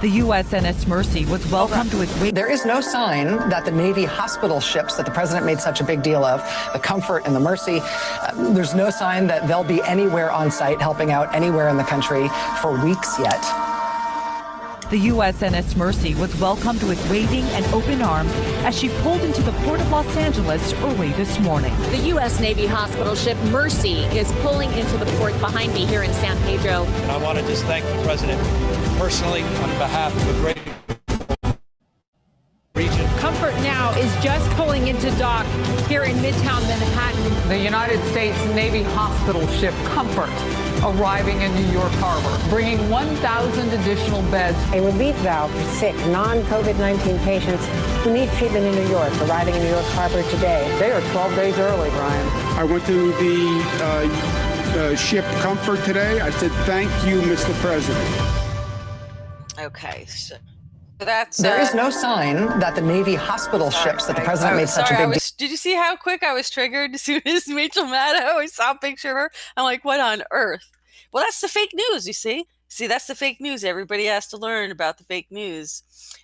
The USNS Mercy was welcomed with great. There is no sign that the Navy hospital ships that the president made such a big deal of, the Comfort and the Mercy, there's no sign that they'll be anywhere on site helping out anywhere in the country for weeks yet. The USNS Mercy was welcomed with waving and open arms as she pulled into the port of Los Angeles early this morning. The U.S. Navy hospital ship Mercy is pulling into the port behind me here in San Pedro. And I want to just thank the president personally on behalf of the great region. Comfort now is just just pulling into dock here in Midtown Manhattan. The United States Navy hospital ship Comfort arriving in New York Harbor, bringing 1,000 additional beds. A relief valve for sick non-COVID-19 patients who need treatment in New York, arriving in New York Harbor today. They are 12 days early, Brian. I went to the ship Comfort today. I said, thank you, Mr. President. Okay, so that's There is no sign that the Navy hospital ships that the president made such a big deal. Did you see how quick I was triggered as soon as Rachel Maddow, I saw a picture of her? I'm like, what on earth? Well, that's the fake news, you see? See, that's the fake news. Everybody has to learn about the fake news.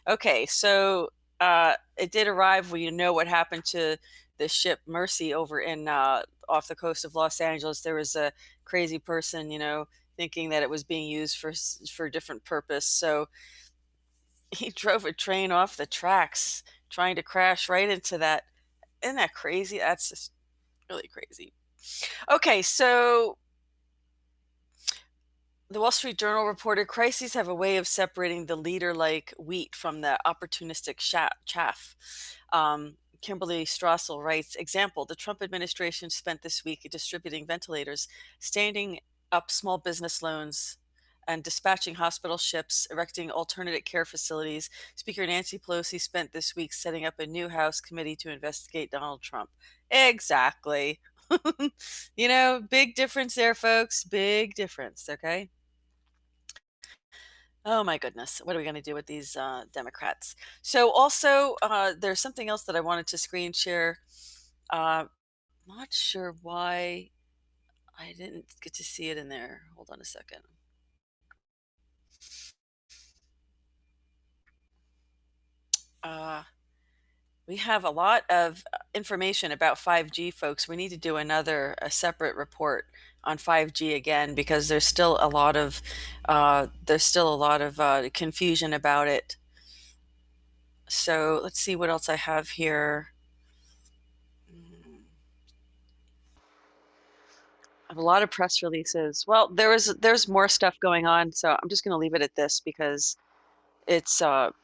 Okay, so it did arrive. Well, you know what happened to the ship Mercy over in off the coast of Los Angeles. There was a crazy person, you know, thinking that it was being used for a different purpose. So he drove a train off the tracks, trying to crash right into that. Isn't that crazy? That's just really crazy. Okay, so the Wall Street Journal reported crises have a way of separating the leader-like wheat from the opportunistic chaff. Kimberly Strassel writes, example, the Trump administration spent this week distributing ventilators, standing up small business loans, and dispatching hospital ships, erecting alternative care facilities. Speaker Nancy Pelosi spent this week setting up a new House committee to investigate Donald Trump. Exactly. You know, big difference there, folks. Big difference, okay? Oh my goodness, what are we going to do with these Democrats? So also, there's something else that I wanted to screen share. Not sure why I didn't get to see it in there. Hold on a second. We have a lot of information about 5G, folks. We need to do a separate report on 5G again, because there's still a lot of confusion about it. So let's see what else I have here. I have a lot of press releases. Well, there's more stuff going on, so I'm just going to leave it at this because it's on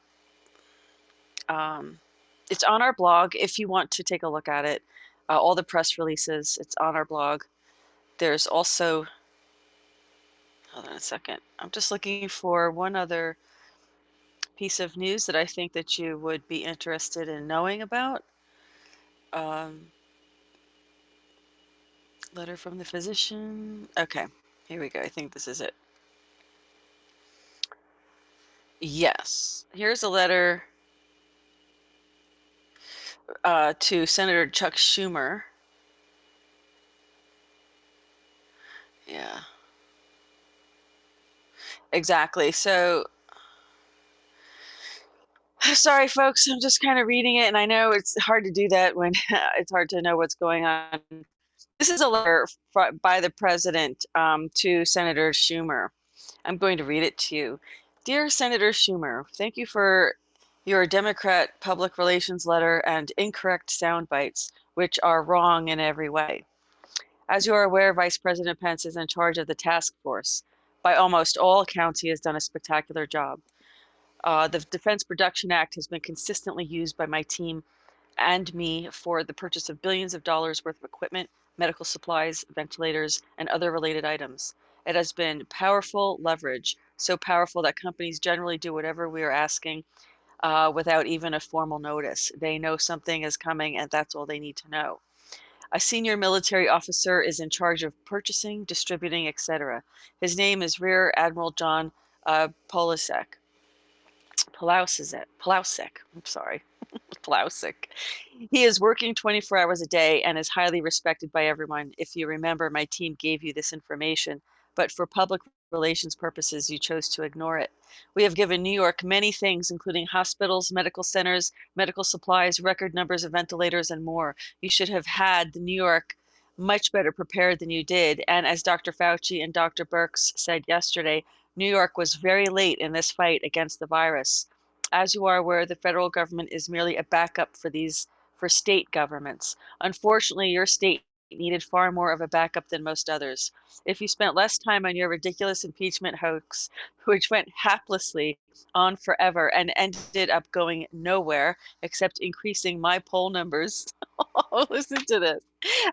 our blog if you want to take a look at it. All the press releases, it's on our blog. There's also, hold on a second, I'm just looking for one other piece of news that I think that you would be interested in knowing about. Letter from the physician. Okay, here we go. I think this is it. Yes, here's a letter to Senator Chuck Schumer. Yeah, exactly. So, sorry, folks, I'm just kind of reading it, and I know it's hard to do that when it's hard to know what's going on. This is a letter by the president to Senator Schumer. I'm going to read it to you. Dear Senator Schumer, thank you for your Democrat public relations letter and incorrect sound bites, which are wrong in every way. As you are aware, Vice President Pence is in charge of the task force. By almost all accounts, he has done a spectacular job. The Defense Production Act has been consistently used by my team and me for the purchase of billions of dollars worth of equipment, medical supplies, ventilators, and other related items. It has been powerful leverage, so powerful that companies generally do whatever we are asking without even a formal notice. They know something is coming, and that's all they need to know. A senior military officer is in charge of purchasing, distributing, etc. His name is Rear Admiral John Polausek. I'm sorry. Polausek. He is working 24 hours a day and is highly respected by everyone. If you remember, my team gave you this information, but for public relations purposes, you chose to ignore it. We have given New York many things, including hospitals, medical centers, medical supplies, record numbers of ventilators, and more. You should have had the New York much better prepared than you did. And as Dr. Fauci and Dr. Birx said yesterday, New York was very late in this fight against the virus. As you are aware, the federal government is merely a backup for state governments. Unfortunately, your state needed far more of a backup than most others. If you spent less time on your ridiculous impeachment hoax, which went haplessly on forever and ended up going nowhere except increasing my poll numbers, listen to this,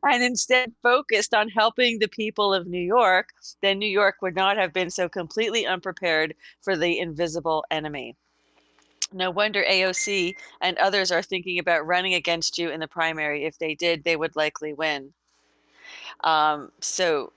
and instead focused on helping the people of New York, then New York would not have been so completely unprepared for the invisible enemy. No wonder AOC and others are thinking about running against you in the primary. If they did, they would likely win. So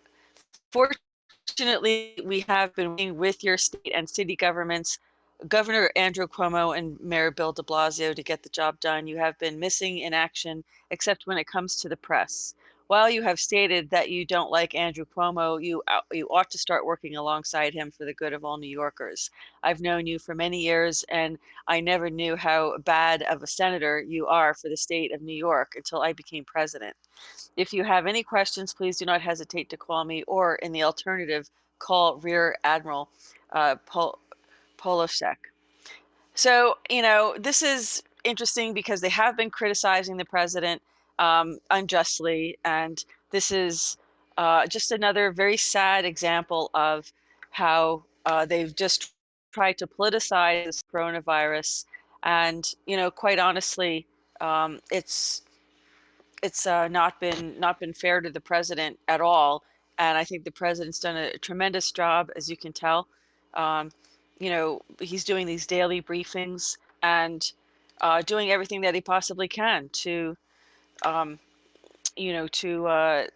fortunately, we have been working with your state and city governments, Governor Andrew Cuomo and Mayor Bill de Blasio, to get the job done. You have been missing in action, except when it comes to the press. While you have stated that you don't like Andrew Cuomo, you ought to start working alongside him for the good of all New Yorkers. I've known you for many years, and I never knew how bad of a senator you are for the state of New York until I became president. If you have any questions, please do not hesitate to call me, or in the alternative, call Rear Admiral Polosek. So, this is interesting because they have been criticizing the president unjustly, and this is just another very sad example of how they've just tried to politicize this coronavirus. And, quite honestly, it's not been fair to the president at all. And I think the president's done a tremendous job, as you can tell. He's doing these daily briefings and doing everything that he possibly can to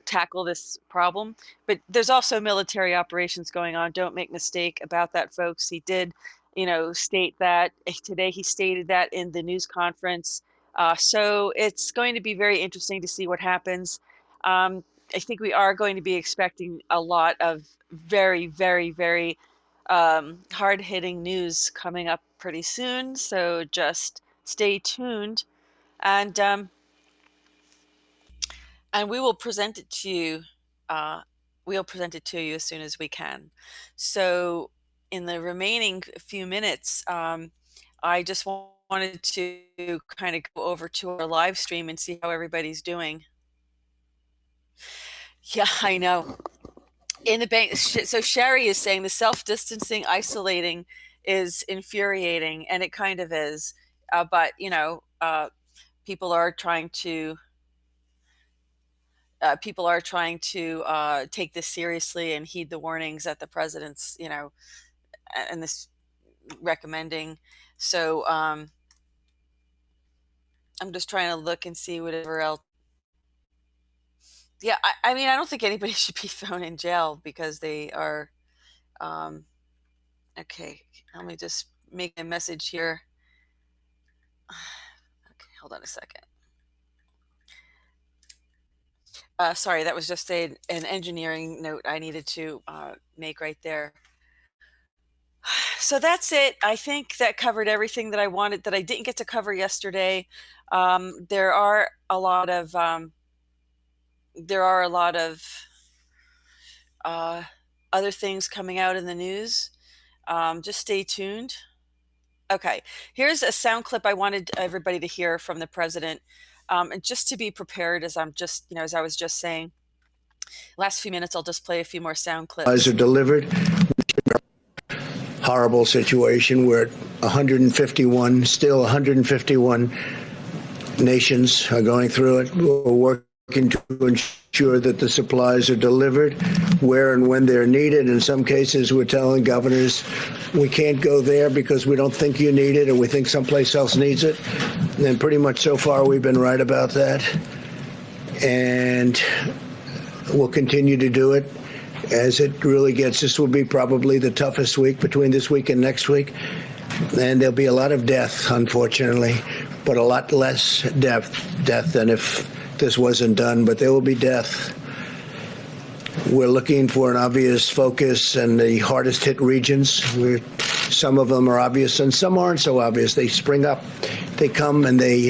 tackle this problem. But there's also military operations going on. Don't make mistake about that, folks. He did, state that today. He stated that in the news conference. So it's going to be very interesting to see what happens. I think we are going to be expecting a lot of very, very, very hard-hitting news coming up pretty soon. So just stay tuned, and we will present it to you. We'll present it to you as soon as we can. So in the remaining few minutes, I just wanted to kind of go over to our live stream and see how everybody's doing. Yeah, I know. In the bank, so Sherry is saying the self-distancing, isolating is infuriating, and it kind of is. But people are trying to take this seriously and heed the warnings that the president's, and this recommending. So I'm just trying to look and see whatever else. Yeah, I mean, I don't think anybody should be thrown in jail because they are. Okay, let me just make a message here. Okay, hold on a second. Sorry, that was just an engineering note I needed to make right there. So that's it. I think that covered everything that I wanted, that I didn't get to cover yesterday. There are a lot of other things coming out in the news. Just stay tuned. Okay, here's a sound clip I wanted everybody to hear from the president, and just to be prepared, as as I was just saying. Last few minutes, I'll just play a few more sound clips. Are delivered. Horrible situation. We're at 151, still 151 nations are going through it. We're working to ensure that the supplies are delivered where and when they're needed. In some cases, we're telling governors we can't go there because we don't think you need it, or we think someplace else needs it. And pretty much so far, we've been right about that. And we'll continue to do it as it really gets. This will be probably the toughest week between this week and next week. And there'll be a lot of death, unfortunately, but a lot less death than if this wasn't done. But there will be death. We're looking for an obvious focus in the hardest hit regions. Some of them are obvious and some aren't so obvious. They spring up, they come, and they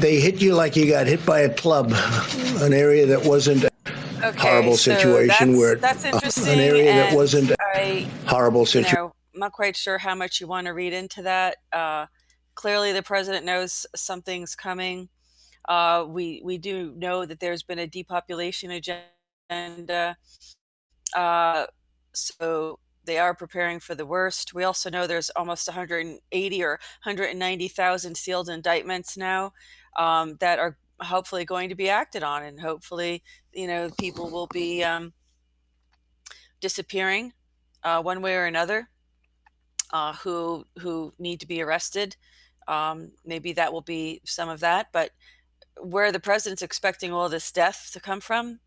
hit you like you got hit by a club. An area that wasn't a horrible situation, where that's interesting. An area that wasn't a horrible situation. I'm not quite sure how much you want to read into that. Clearly, the president knows something's coming. We do know that there's been a depopulation agenda, so they are preparing for the worst. We also know there's almost 180 or 190,000 sealed indictments now that are hopefully going to be acted on, and hopefully, people will be disappearing one way or another, who need to be arrested. Maybe that will be some of that, but where the president's expecting all this death to come from,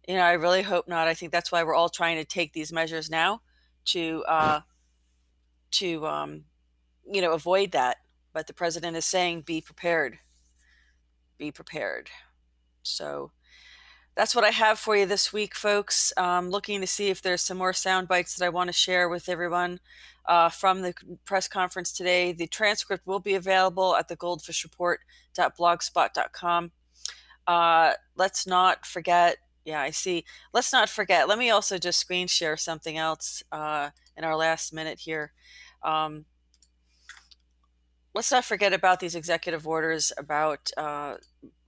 I really hope not. I think that's why we're all trying to take these measures now to avoid that. But the president is saying, be prepared. Be prepared. So that's what I have for you this week, folks. Looking to see if there's some more sound bites that I want to share with everyone from the press conference today. The transcript will be available at the goldfishreport.blogspot.com. Let's not forget. Yeah, I see. Let's not forget. Let me also just screen share something else in our last minute here. Let's not forget about these executive orders, about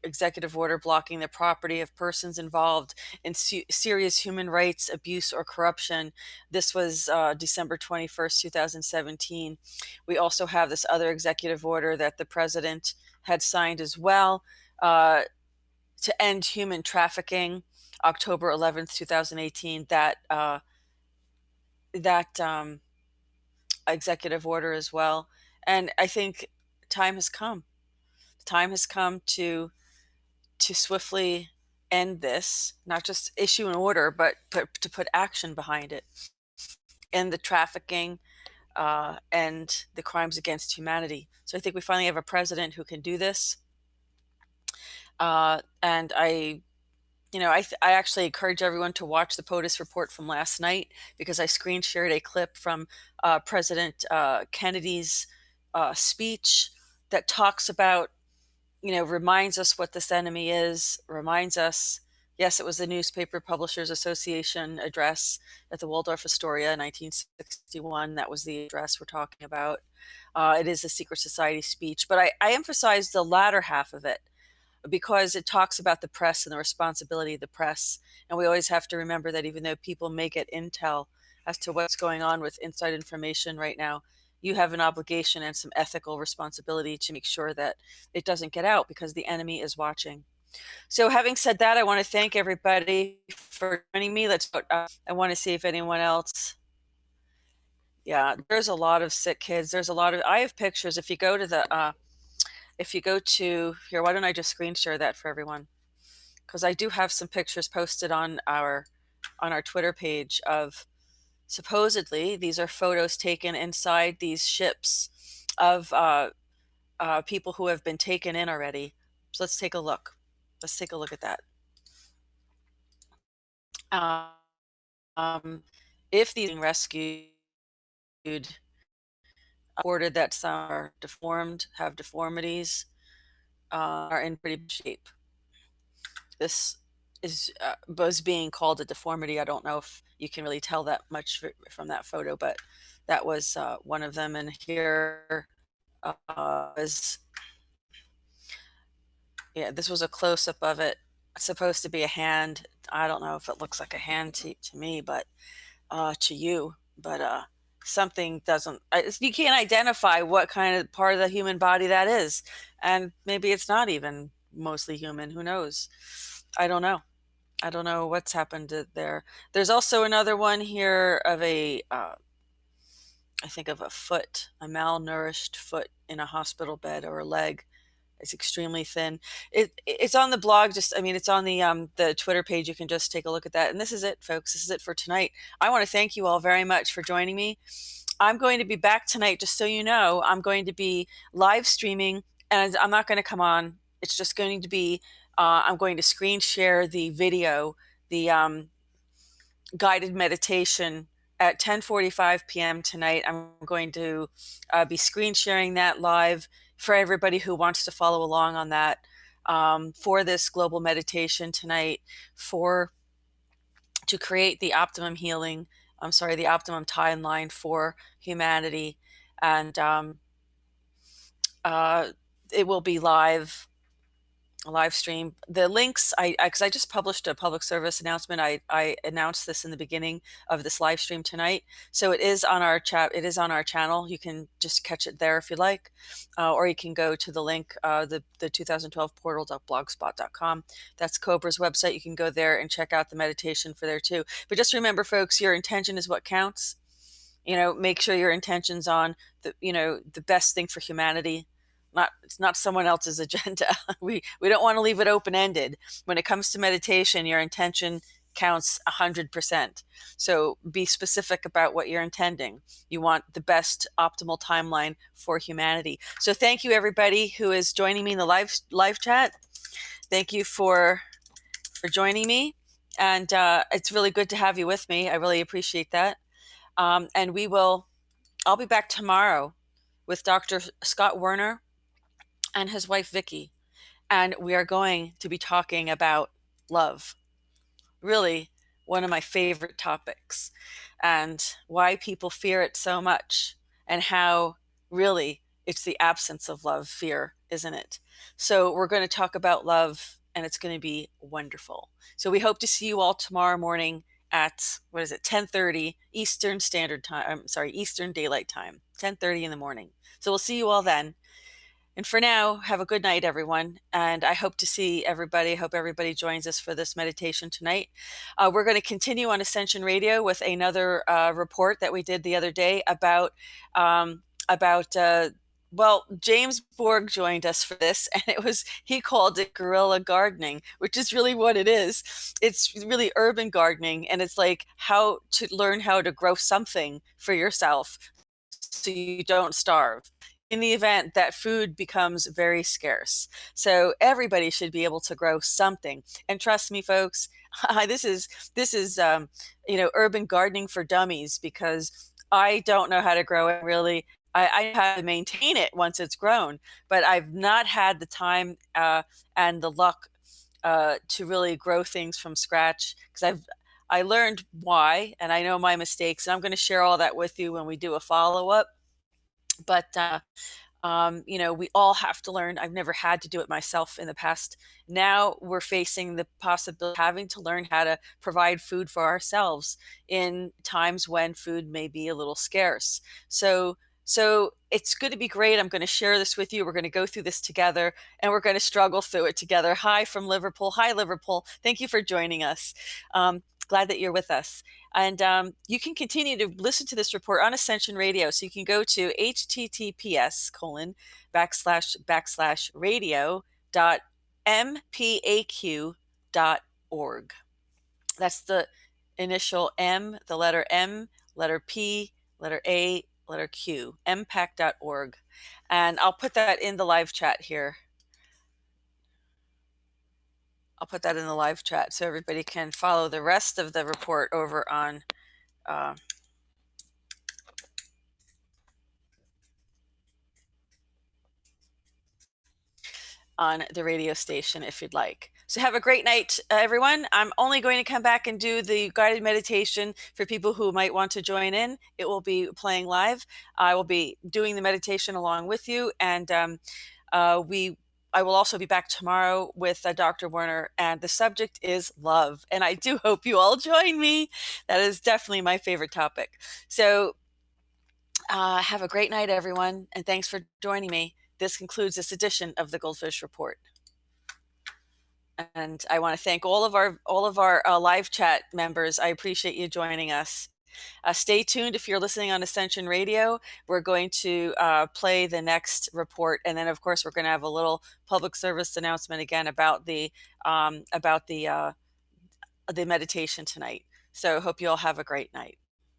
executive order blocking the property of persons involved in serious human rights abuse or corruption. This was December 21st, 2017. We also have this other executive order that the president had signed as well to end human trafficking, October 11th, 2018. That executive order as well. And I think time has come. Time has come to swiftly end this, not just issue an order, but to put action behind it, end the trafficking and the crimes against humanity. So I think we finally have a president who can do this. And I actually encourage everyone to watch the POTUS report from last night, because I screen shared a clip from President Kennedy's speech that talks about, reminds us what this enemy is, reminds us, yes, it was the Newspaper Publishers Association address at the Waldorf Astoria in 1961. That was the address we're talking about. It is a secret society speech, but I emphasize the latter half of it, because it talks about the press and the responsibility of the press. And we always have to remember that even though people may get intel as to what's going on with inside information right now, you have an obligation and some ethical responsibility to make sure that it doesn't get out, because the enemy is watching. So having said that, I want to thank everybody for joining me. I want to see if anyone else. Yeah, there's a lot of sick kids. I have pictures. If you go to here, why don't I just screen share that for everyone? Because I do have some pictures posted on our Twitter page of, supposedly, these are photos taken inside these ships of people who have been taken in already. So let's take a look. Let's take a look at that. If these are being rescued, reported that some are deformed, have deformities, are in pretty bad shape. This was being called a deformity. I don't know if you can really tell that much from that photo, but that was one of them. And here is, this was a close-up of it. It's supposed to be a hand. I don't know if it looks like a hand to me, but to you, but something doesn't, you can't identify what kind of part of the human body that is. And maybe it's not even mostly human. Who knows? I don't know. I don't know what's happened there. There's also another one here of I think of a foot, a malnourished foot in a hospital bed, or a leg. It's extremely thin. It's on the blog. It's on the Twitter page. You can just take a look at that. And this is it, folks. This is it for tonight. I want to thank you all very much for joining me. I'm going to be back tonight, just so you know. I'm going to be live streaming, and I'm not going to come on. It's just going to be, I'm going to screen share the video, the guided meditation at 10:45 p.m. tonight. I'm going to be screen sharing that live for everybody who wants to follow along on that, for this global meditation tonight, to create the optimum healing. The optimum timeline for humanity. And it will be live live stream. The links, because I just published a public service announcement. I announced this in the beginning of this live stream tonight. So it is on our chat. It is on our channel. You can just catch it there if you like, or you can go to the link, the 2012 portal.blogspot.com. That's COBRA's website. You can go there and check out the meditation for there too. But just remember, folks, your intention is what counts. Make sure your intention's on the best thing for humanity. It's not someone else's agenda. We don't want to leave it open-ended. When it comes to meditation, your intention counts 100%. So be specific about what you're intending. You want the best optimal timeline for humanity. So thank you, everybody who is joining me in the live chat. Thank you for joining me, and it's really good to have you with me. I really appreciate that. And I'll be back tomorrow with Dr. Scott Werner and his wife, Vicky. And we are going to be talking about love. Really, one of my favorite topics, and why people fear it so much, and how really it's the absence of love, fear, isn't it? So we're going to talk about love, and it's going to be wonderful. So we hope to see you all tomorrow morning at 10:30 Eastern Standard Time. Eastern Daylight Time, 10:30 in the morning. So we'll see you all then. And for now, have a good night, everyone. And I hope to see everybody. I hope everybody joins us for this meditation tonight. We're going to continue on Ascension Radio with another report that we did the other day about James Borg joined us for this, and he called it guerrilla gardening, which is really what it is. It's really urban gardening, and it's like how to learn how to grow something for yourself so you don't starve in the event that food becomes very scarce. So everybody should be able to grow something. And trust me, folks, this is urban gardening for dummies, because I don't know how to grow it really. I know how to maintain it once it's grown, but I've not had the time and the luck to really grow things from scratch, because I learned why, and I know my mistakes, and I'm going to share all that with you when we do a follow-up. But we all have to learn. I've never had to do it myself in the past. Now we're facing the possibility of having to learn how to provide food for ourselves in times when food may be a little scarce. So it's going to be great. I'm going to share this with you. We're going to go through this together, and we're going to struggle through it together. Hi from Liverpool. Hi, Liverpool. Thank you for joining us. Glad that you're with us. And you can continue to listen to this report on Ascension Radio. So you can go to https://radio.mpaq.org. That's the initial M, the letter M, letter P, letter A, letter Q, mpac.org. And I'll put that in the live chat here. I'll put that in the live chat so everybody can follow the rest of the report over on the radio station if you'd like. So have a great night, everyone. I'm only going to come back and do the guided meditation for people who might want to join in. It will be playing live. I will be doing the meditation along with you, and I will also be back tomorrow with Dr. Werner, and the subject is love. And I do hope you all join me. That is definitely my favorite topic. So have a great night, everyone, and thanks for joining me. This concludes this edition of the GoldFish Report. And I want to thank all of our live chat members. I appreciate you joining us. Stay tuned if you're listening on Ascension Radio. We're going to play the next report, and then of course we're going to have a little public service announcement again about the meditation tonight. So hope you all have a great night.